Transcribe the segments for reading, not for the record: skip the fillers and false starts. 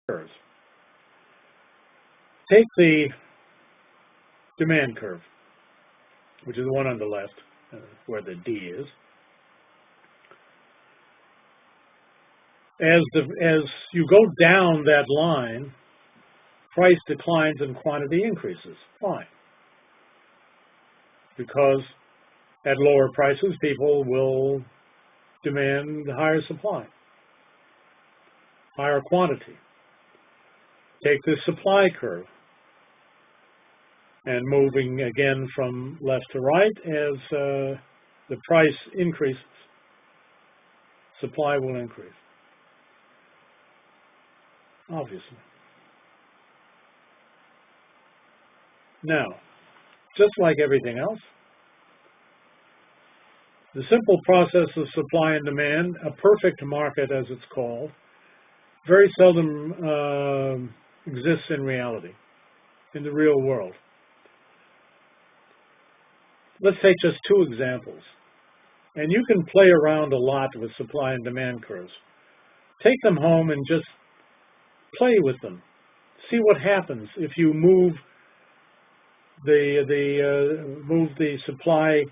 curves. Take the demand curve, which is the one on the left, where the D is. As you go down that line, price declines and quantity increases. Fine. Because at lower prices, people will demand higher supply, higher quantity. Take the supply curve, and moving again from left to right, as the price increases, supply will increase. Obviously. Now, just like everything else, the simple process of supply and demand, a perfect market as it's called, very seldom exists in reality, in the real world. Let's take just two examples. And you can play around a lot with supply and demand curves. Take them home and just play with them. See what happens if you move the supply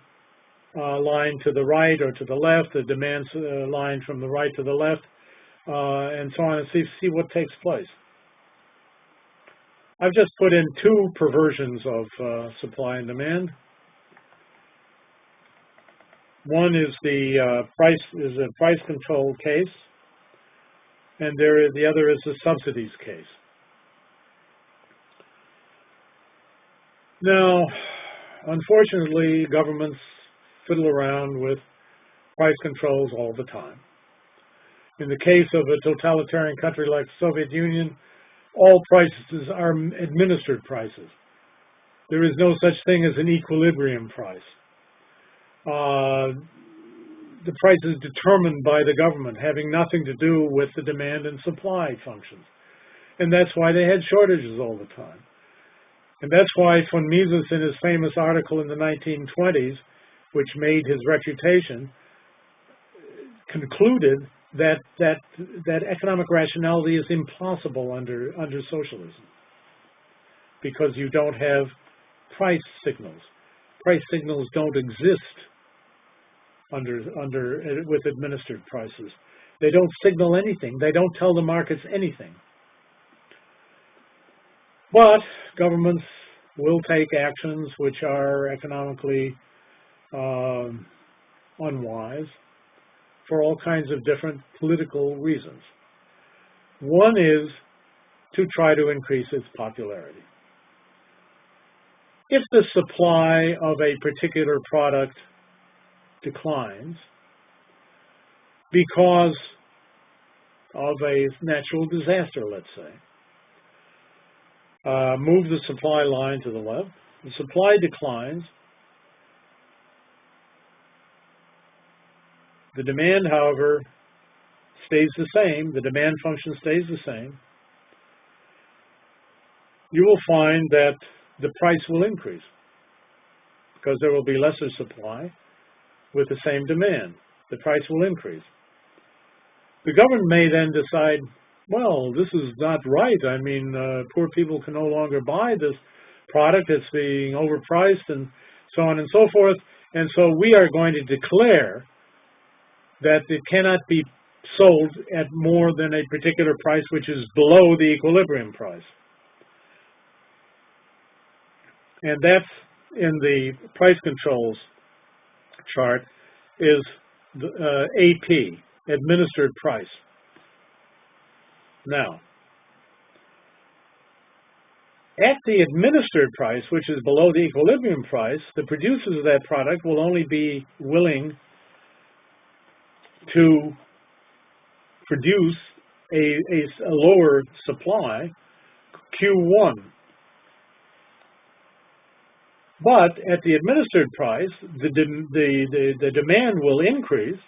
line to the right or to the left, the demand line from the right to the left, and so on, and see what takes place. I've just put in two perversions of supply and demand. One is the price control case, and the other is the subsidies case. Now, unfortunately, governments fiddle around with price controls all the time. In the case of a totalitarian country like the Soviet Union, all prices are administered prices. There is no such thing as an equilibrium price. The price is determined by the government, having nothing to do with the demand and supply functions. And that's why they had shortages all the time. And that's why von Mises, in his famous article in the 1920s, which made his reputation, concluded that economic rationality is impossible under socialism, because you don't have price signals. Price signals don't exist with administered prices. They don't signal anything. They don't tell the markets anything. But governments will take actions which are economically unwise for all kinds of different political reasons. One is to try to increase its popularity. If the supply of a particular product declines because of a natural disaster, let's say, move the supply line to the left, the supply declines, the demand, however, stays the same, the demand function stays the same, you will find that the price will increase because there will be lesser supply with the same demand. The price will increase. The government may then decide, well, this is not right. I mean, poor people can no longer buy this product. It's being overpriced and so on and so forth. And so we are going to declare that it cannot be sold at more than a particular price which is below the equilibrium price. And that's in the price controls chart is the, AP, administered price. Now, at the administered price, which is below the equilibrium price, the producers of that product will only be willing to produce a lower supply, Q1. But at the administered price, the demand will increase.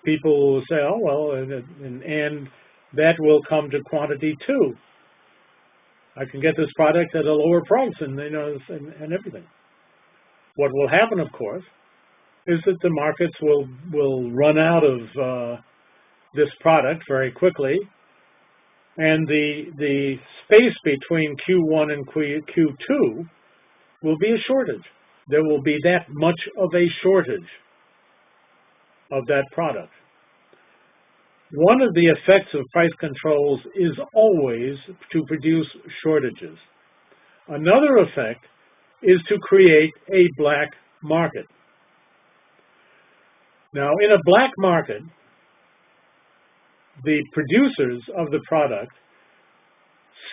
People will say, oh, well, and that will come to quantity too. I can get this product at a lower price and everything. What will happen, of course, is that the markets will run out of this product very quickly, And the space between Q1 and Q2 will be a shortage. There will be that much of a shortage of that product. One of the effects of price controls is always to produce shortages. Another effect is to create a black market. Now, in a black market, the producers of the product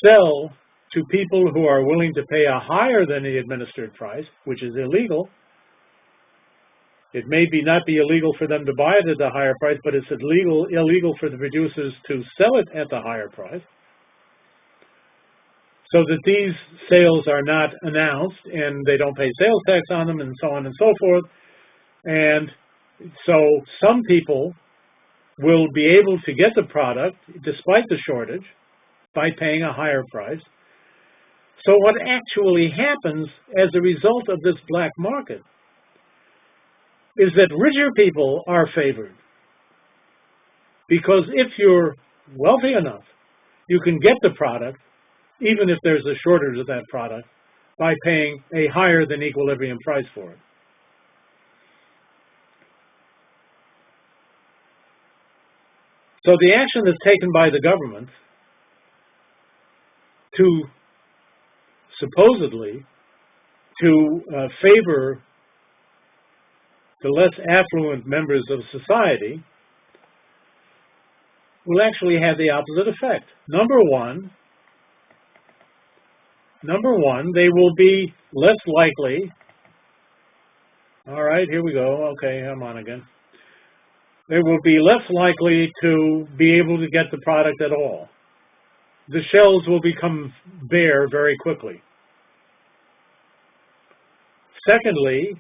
sell to people who are willing to pay a higher than the administered price, which is illegal. It may not be illegal for them to buy it at the higher price, but it's illegal for the producers to sell it at the higher price, so that these sales are not announced and they don't pay sales tax on them and so on and so forth. And so some people will be able to get the product despite the shortage by paying a higher price. So what actually happens as a result of this black market is that richer people are favored. Because if you're wealthy enough, you can get the product, even if there's a shortage of that product, by paying a higher than equilibrium price for it. So the action that's taken by the government to supposedly to favor the less affluent members of society will actually have the opposite effect. Number one, they will be less likely. All right, here we go. Okay, I'm on again. They will be less likely to be able to get the product at all. The shelves will become bare very quickly. Secondly,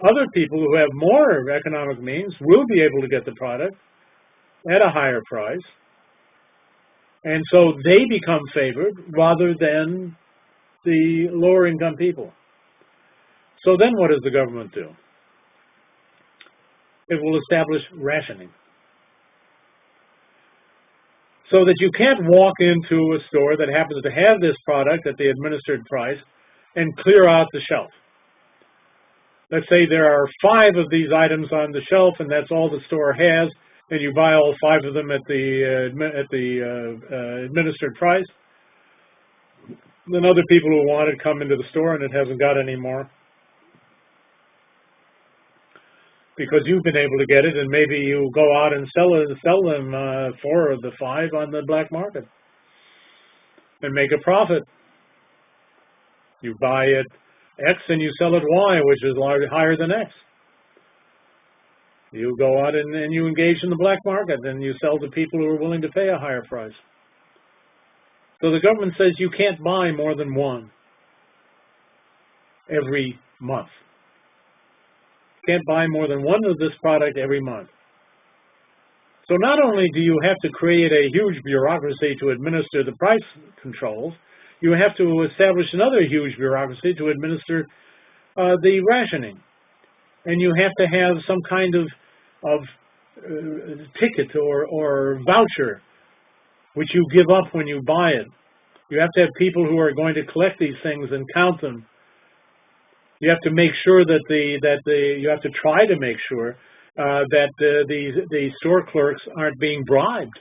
other people who have more economic means will be able to get the product at a higher price, and so they become favored rather than the lower income people. So then what does the government do? It will establish rationing. So that you can't walk into a store that happens to have this product at the administered price and clear out the shelf. Let's say there are 5 of these items on the shelf and that's all the store has, and you buy all 5 of them at the administered price. Then other people who want it come into the store and it hasn't got any more, because you've been able to get it, and maybe you go out and sell them 4 of the 5 on the black market and make a profit. You buy it X and you sell it Y, which is higher than X. You go out and you engage in the black market, and you sell to people who are willing to pay a higher price. So the government says you can't buy more than 1 every month. Can't buy more than 1 of this product every month. So not only do you have to create a huge bureaucracy to administer the price controls, you have to establish another huge bureaucracy to administer the rationing. And you have to have some kind of ticket or voucher which you give up when you buy it. You have to have people who are going to collect these things and count them. You have to make sure that you have to try to make sure that the store clerks aren't being bribed,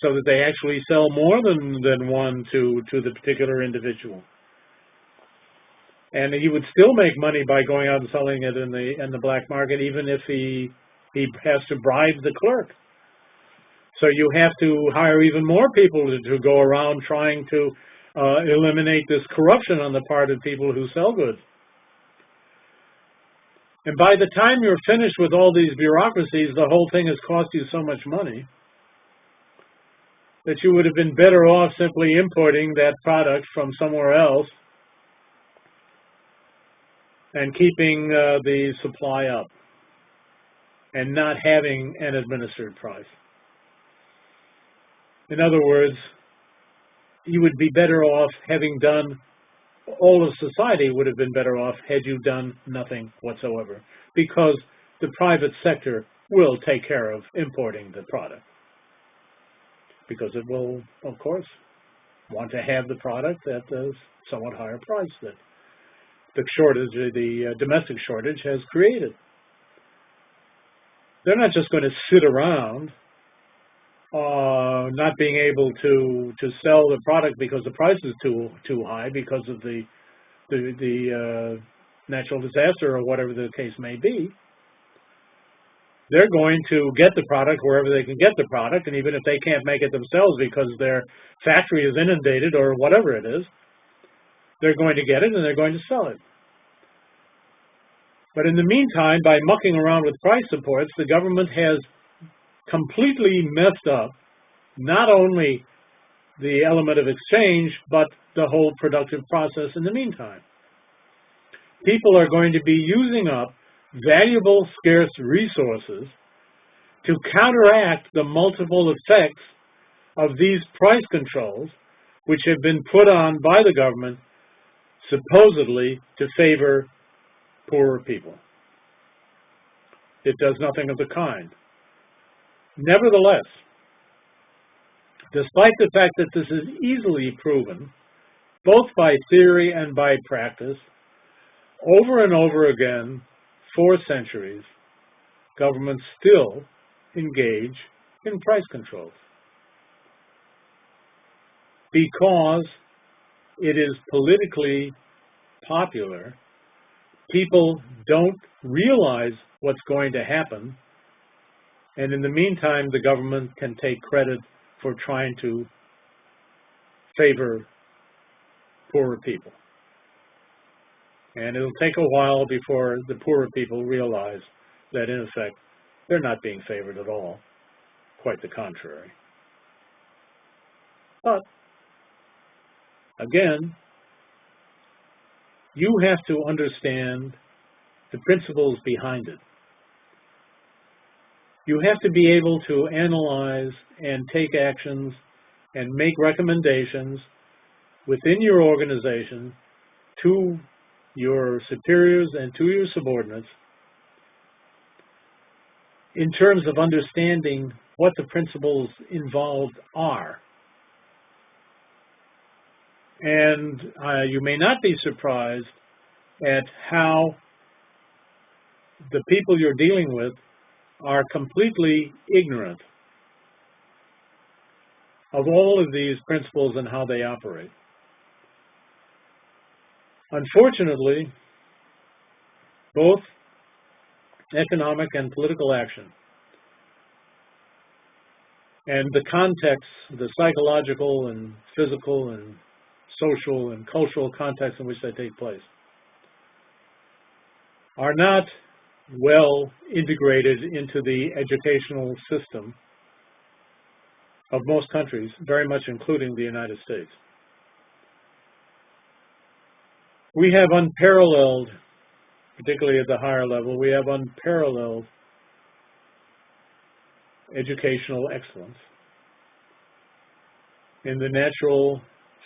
so that they actually sell more than 1 to the particular individual. And he would still make money by going out and selling it in the black market, even if he has to bribe the clerk. So you have to hire even more people to go around trying to eliminate this corruption on the part of people who sell goods. And by the time you're finished with all these bureaucracies, the whole thing has cost you so much money that you would have been better off simply importing that product from somewhere else and keeping the supply up and not having an administered price. In other words, you would be better off having done, all of society would have been better off had you done nothing whatsoever, because the private sector will take care of importing the product. because it will, of course, want to have the product at a somewhat higher price that the shortage, the domestic shortage has created. They're not just going to sit around not being able to sell the product because the price is too high because of the natural disaster or whatever the case may be. They're going to get the product wherever they can get the product, and even if they can't make it themselves because their factory is inundated or whatever it is, they're going to get it and they're going to sell it. But in the meantime, by mucking around with price supports, the government has completely messed up not only the element of exchange, but the whole productive process in the meantime. People are going to be using up valuable, scarce resources to counteract the multiple effects of these price controls, which have been put on by the government supposedly to favor poorer people. It does nothing of the kind. Nevertheless, despite the fact that this is easily proven, both by theory and by practice, over and over again, for centuries, governments still engage in price controls because it is politically popular. People don't realize what's going to happen, and in the meantime, the government can take credit for trying to favor poorer people. And it'll take a while before the poorer people realize that, in effect, they're not being favored at all. Quite the contrary. But, again, you have to understand the principles behind it. You have to be able to analyze and take actions and make recommendations within your organization to your superiors and to your subordinates in terms of understanding what the principles involved are. And you may not be surprised at how the people you're dealing with are completely ignorant of all of these principles and how they operate. Unfortunately, both economic and political action and the context, the psychological and physical and social and cultural context in which they take place, are not well integrated into the educational system of most countries, very much including the United States. We have unparalleled, particularly at the higher level, we have unparalleled educational excellence in the natural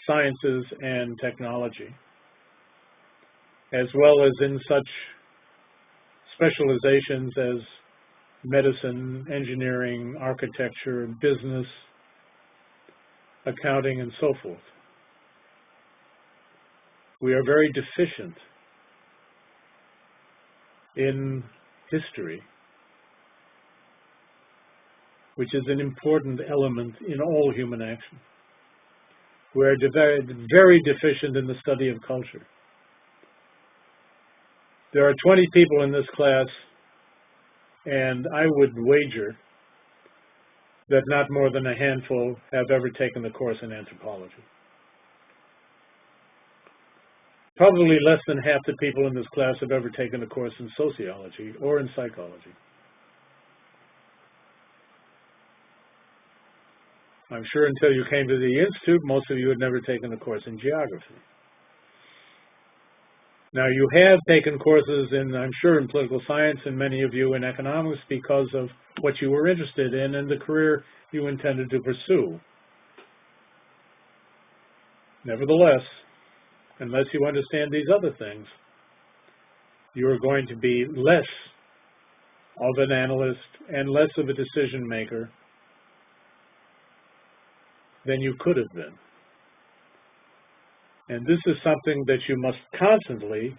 sciences and technology, as well as in such specializations as medicine, engineering, architecture, business, accounting, and so forth. We are very deficient in history, which is an important element in all human action. We are very deficient in the study of culture. There are 20 people in this class, and I would wager that not more than a handful have ever taken the course in anthropology. Probably less than half the people in this class have ever taken a course in sociology or in psychology. I'm sure until you came to the Institute, most of you had never taken a course in geography. Now, you have taken courses in, I'm sure, in political science, and many of you in economics because of what you were interested in and the career you intended to pursue. Nevertheless, unless you understand these other things, you are going to be less of an analyst and less of a decision maker than you could have been. And this is something that you must constantly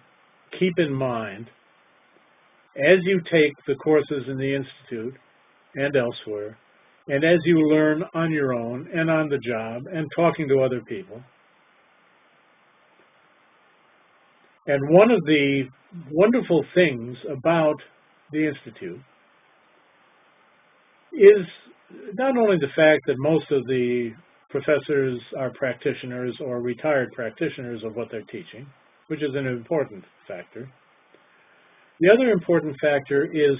keep in mind as you take the courses in the Institute and elsewhere, and as you learn on your own and on the job and talking to other people. And one of the wonderful things about the Institute is not only the fact that most of the professors are practitioners or retired practitioners of what they're teaching, which is an important factor. The other important factor is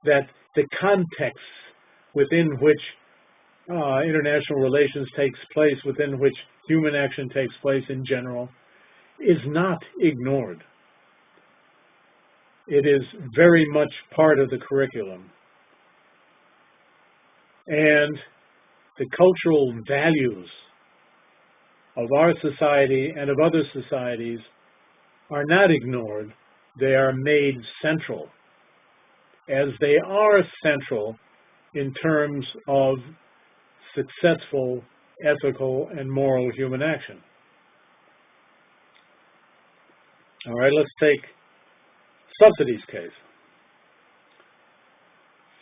that the context within which international relations takes place, within which human action takes place in general, is not ignored. It is very much part of the curriculum. And the cultural values of our society and of other societies are not ignored. They are made central, as they are central in terms of successful, ethical, and moral human action. All right, let's take subsidies case.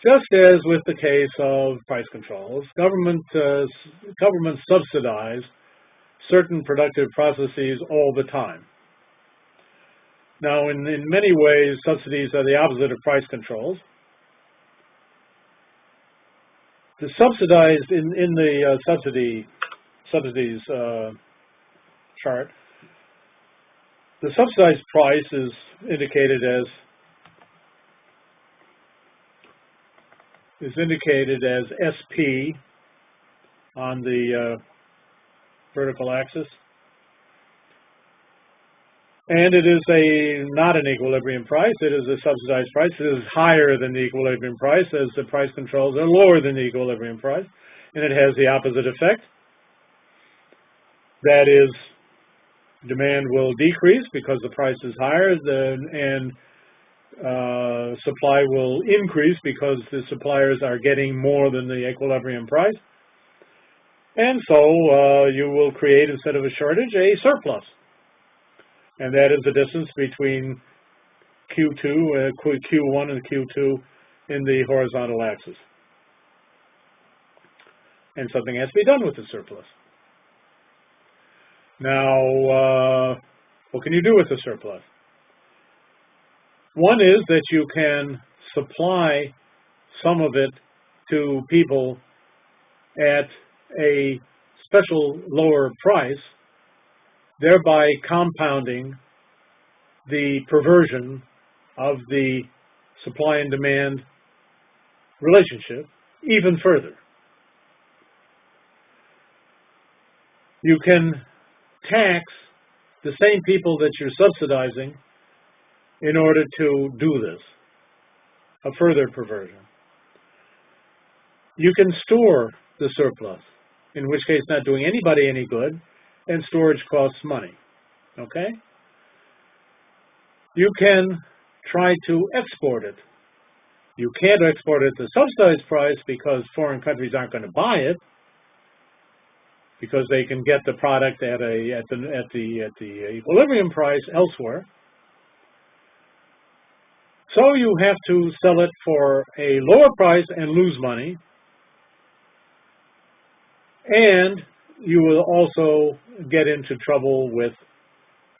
Just as with the case of price controls, governments subsidize certain productive processes all the time. Now, in many ways, subsidies are the opposite of price controls. The subsidized, in the subsidies chart, the subsidized price is indicated as SP on the vertical axis. And it is not an equilibrium price. It is a subsidized price. It is higher than the equilibrium price, as the price controls are lower than the equilibrium price. And it has the opposite effect. That is, demand will decrease because the price is higher, and supply will increase because the suppliers are getting more than the equilibrium price. And so you will create, instead of a shortage, a surplus. And that is the distance between Q1 and Q2 in the horizontal axis. And something has to be done with the surplus. Now, what can you do with the surplus? One is that you can supply some of it to people at a special lower price, thereby compounding the perversion of the supply and demand relationship even further. You can tax the same people that you're subsidizing in order to do this, a further perversion. You can store the surplus, in which case not doing anybody any good, and storage costs money, okay? You can try to export it. You can't export it at the subsidized price because foreign countries aren't going to buy it, because they can get the product at the equilibrium price elsewhere. So you have to sell it for a lower price and lose money, and you will also get into trouble with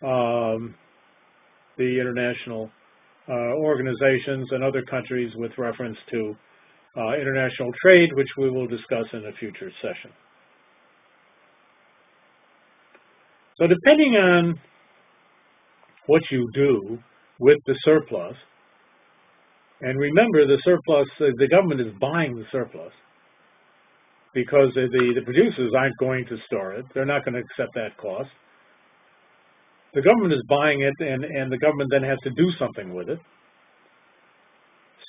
the international organizations and other countries with reference to international trade, which we will discuss in a future session. So depending on what you do with the surplus, and remember the surplus, the government is buying the surplus, because the producers aren't going to store it. They're not going to accept that cost. The government is buying it, and the government then has to do something with it.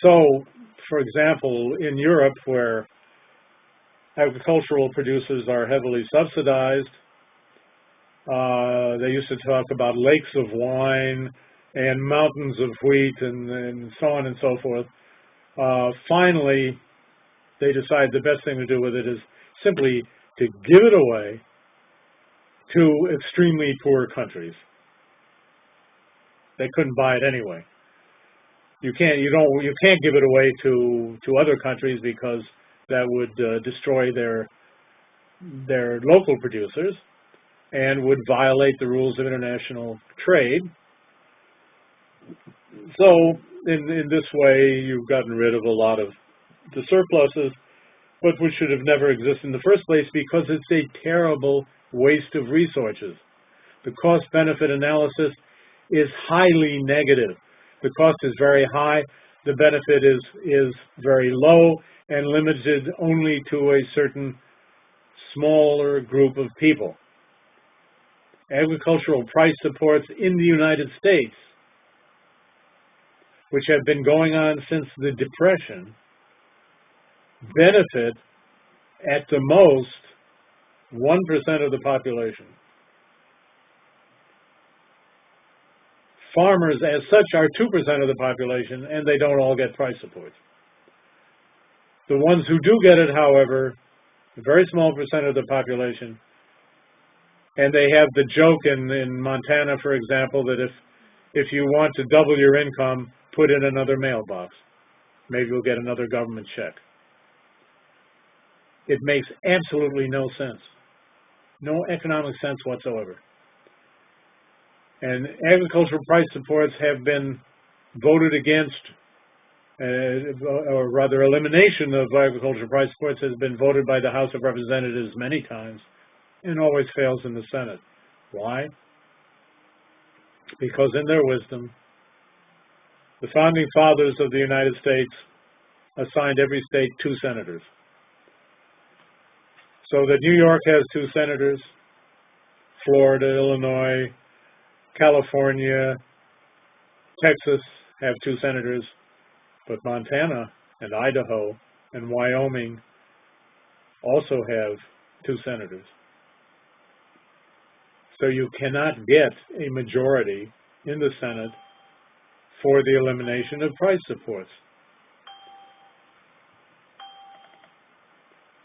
So, for example, in Europe, where agricultural producers are heavily subsidized, they used to talk about lakes of wine and mountains of wheat and so on and so forth. Finally, they decide the best thing to do with it is simply to give it away to extremely poor countries. They couldn't buy it anyway. You can't give it away to other countries because that would destroy their local producers and would violate the rules of international trade. So in this way, you've gotten rid of a lot of the surpluses, but which should have never existed in the first place because it's a terrible waste of resources. The cost-benefit analysis is highly negative. The cost is very high, the benefit is very low and limited only to a certain smaller group of people. Agricultural price supports in the United States, which have been going on since the Depression, benefit at the most 1% of the population. Farmers as such are 2% of the population, and they don't all get price supports. The ones who do get it, however, a very small percent of the population, and they have the joke in Montana, for example, that if you want to double your income, put in another mailbox. Maybe you'll get another government check. It makes absolutely no sense. No economic sense whatsoever. And agricultural price supports have been voted against, or rather elimination of agricultural price supports has been voted by the House of Representatives many times and always fails in the Senate. Why? Because in their wisdom, the founding fathers of the United States assigned every state 2 senators. So that New York has 2 senators, Florida, Illinois, California, Texas have 2 senators, but Montana and Idaho and Wyoming also have 2 senators. So you cannot get a majority in the Senate for the elimination of price supports.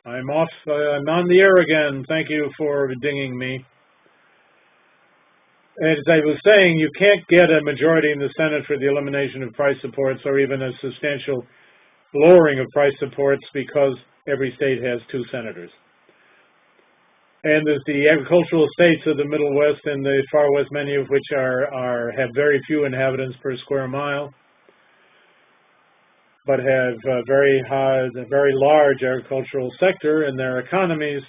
I'm on the air again. Thank you for dinging me. As I was saying, you can't get a majority in the Senate for the elimination of price supports or even a substantial lowering of price supports because every state has 2 senators. And there's the agricultural states of the Middle West and the Far West, many of which have very few inhabitants per square mile, but have a very large agricultural sector in their economies,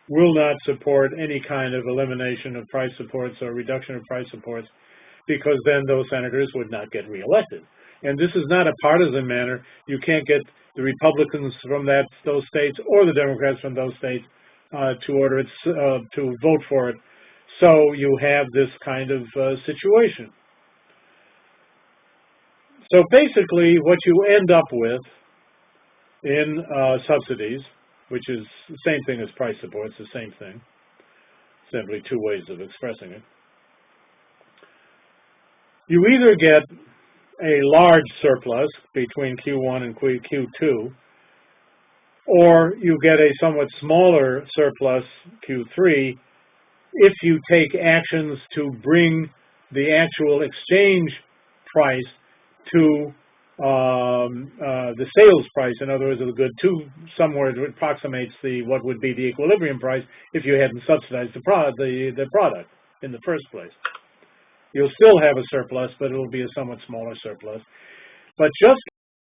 will not support any kind of elimination of price supports or reduction of price supports, because then those senators would not get reelected. And this is not a partisan matter. You can't get the Republicans from those states or the Democrats from those states to vote for it. So you have this kind of situation. So basically, what you end up with in subsidies, which is the same thing as price supports, the same thing, simply 2 ways of expressing it. You either get a large surplus between Q1 and Q2, or you get a somewhat smaller surplus Q3 if you take actions to bring the actual exchange price to the sales price, in other words, of the good, to somewhere that approximates what would be the equilibrium price if you hadn't subsidized the product in the first place. You'll still have a surplus, but it will be a somewhat smaller surplus. But just